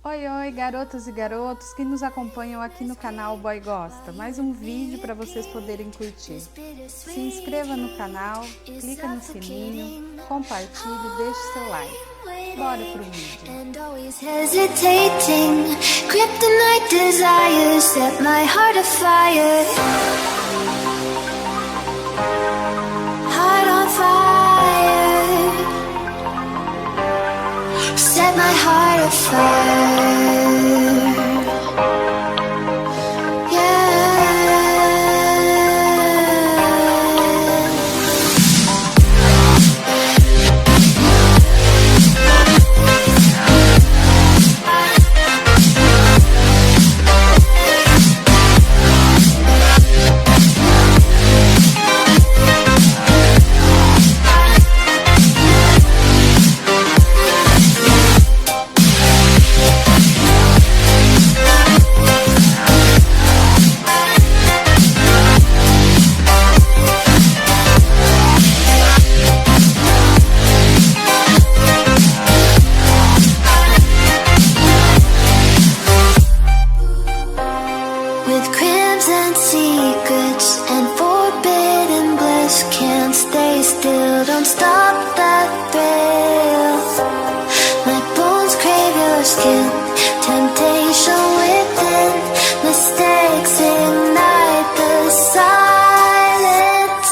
Oi, oi, garotas e garotos que nos acompanham aqui no canal Boy Gosta. Mais um vídeo para vocês poderem curtir. Se inscreva no canal, clica no sininho, compartilhe e deixe seu like. Bora pro vídeo. Set my heart afire. Don't stop that thrill. My bones crave your skin. Temptation within. Mistakes ignite the silence.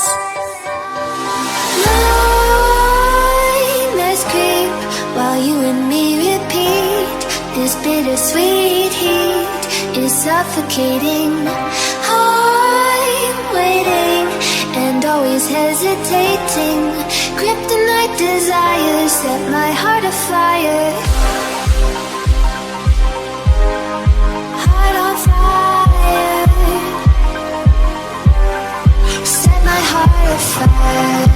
Nightmares creep while you and me repeat. This bittersweet heat is suffocating. I'm waiting and always hesitating. Kryptonite desires set my heart afire. Heart on fire. Set my heart afire.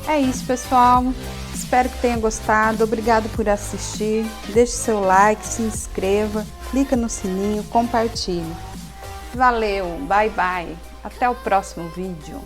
É isso, pessoal. Espero que tenha gostado. Obrigado por assistir. Deixe seu like, se inscreva, clica no sininho, compartilhe. Valeu, bye bye. Até o próximo vídeo.